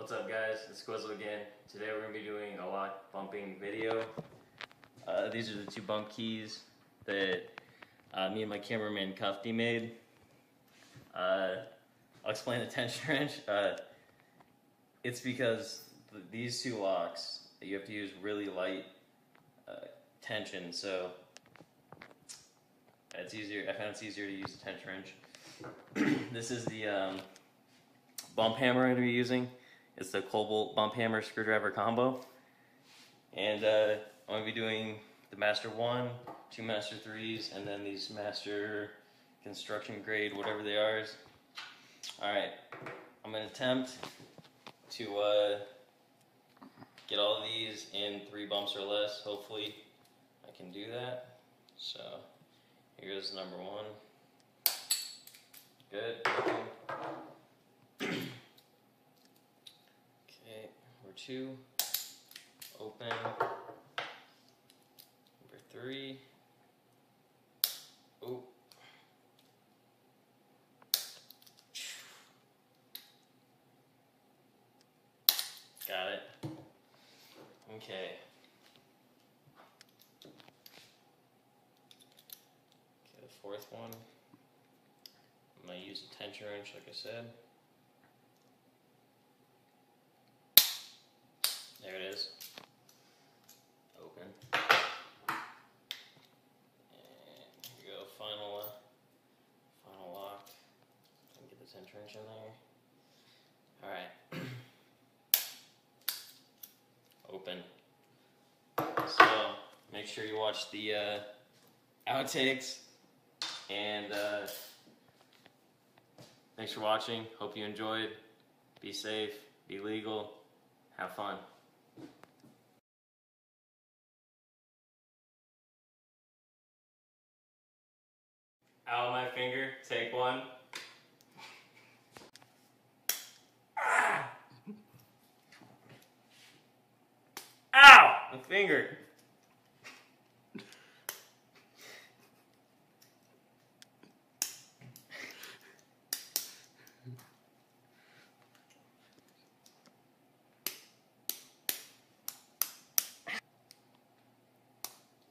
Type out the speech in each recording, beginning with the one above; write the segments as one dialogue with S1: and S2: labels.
S1: What's up guys, it's Squizzle again. Today we're going to be doing a lock bumping video. These are the two bump keys that me and my cameraman Kufty made. I'll explain the tension wrench. It's because these two locks, you have to use really light tension, so it's easier. I found it's easier to use the tension wrench. This is the bump hammer I'm going to be using. It's the Cobalt bump hammer screwdriver combo, and I'm going to be doing the Master 1, 2 Master 3s, and then these Master construction grade, whatever they are. Alright, I'm going to attempt to get all of these in 3 bumps or less. Hopefully I can do that. So here goes number 1. Good. Okay, number 2. Open. Number 3. Oh. Got it. Okay. Okay, the 4th one. I'm going to use a tension wrench, like I said. There it is. Open. And here we go. Final lock. And get the tension wrench in there. Alright. Open. So make sure you watch the outtakes, and thanks for watching. Hope you enjoyed. Be safe, be legal, have fun. Out of my finger, take 1. Ow! My finger.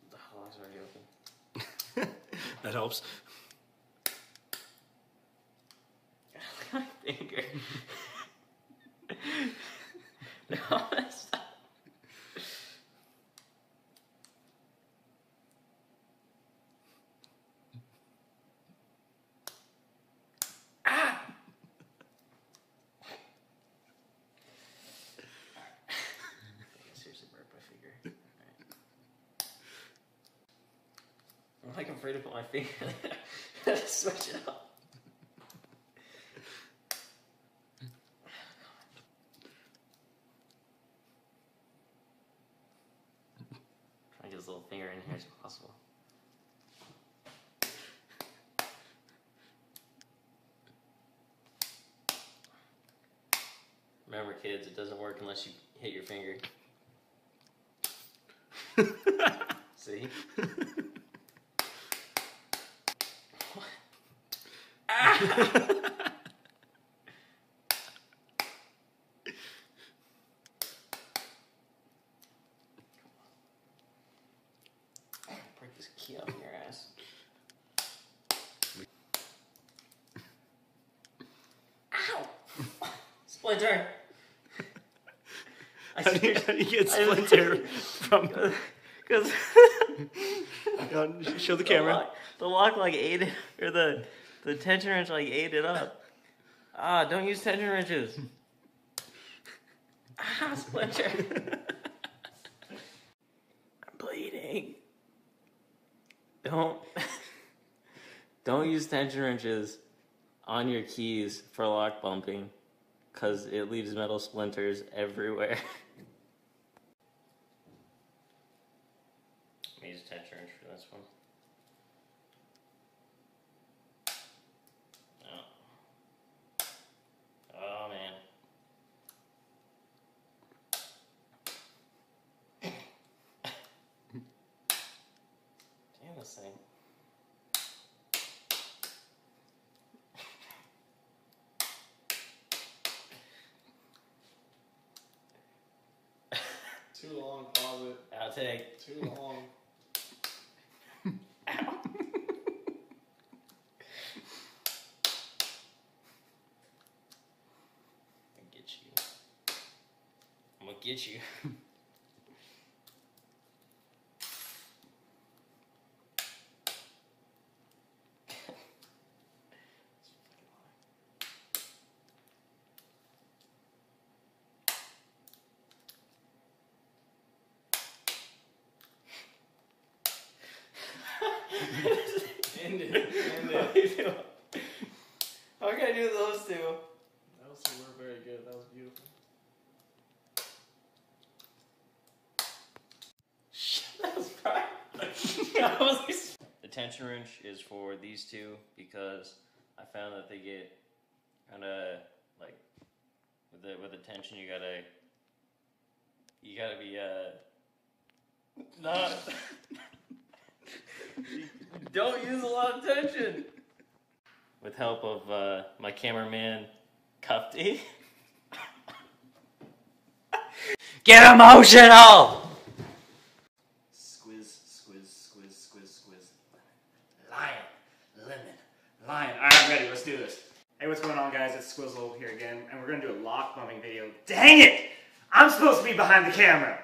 S1: The log's already open.
S2: That helps.
S1: My finger. No, stop. Ah! I seriously burnt my finger. Right. I'm like afraid to put my finger there. Switch it up. Try to get his little finger in here as possible. Remember, kids, it doesn't work unless you hit your finger. See? What? Ah! Break this key out in your ass. Ow! Splinter!
S2: How do you get Splinter from?
S1: Because
S2: Show the camera.
S1: The lock like ate it, or the tension wrench like ate it up. Ah, don't use tension wrenches. Ah, Splinter. I'm bleeding. Don't use tension wrenches on your keys for lock bumping, because it leaves metal splinters everywhere. I'm gonna use a tension wrench for this one. Oh man. Damn this thing.
S3: Too long, pause it.
S1: Outtake.
S3: Too long.
S1: Ow. I'm gonna get you.
S3: End it. End it.
S1: How can I do those two?
S3: Those two were very good. That was beautiful.
S1: That was probably. The tension wrench is for these two because I found that they get kind of like with the tension you gotta be not. Don't use a lot of tension. With help of my cameraman, Cuffy.
S2: Get emotional!
S4: Squiz, squiz, squiz, squiz, squiz. Lion, lemon, lion. Alright, I'm ready. Let's do this. Hey, what's going on, guys? It's Squizzle here again, and we're going to do a lock bumping video. Dang it! I'm supposed to be behind the camera.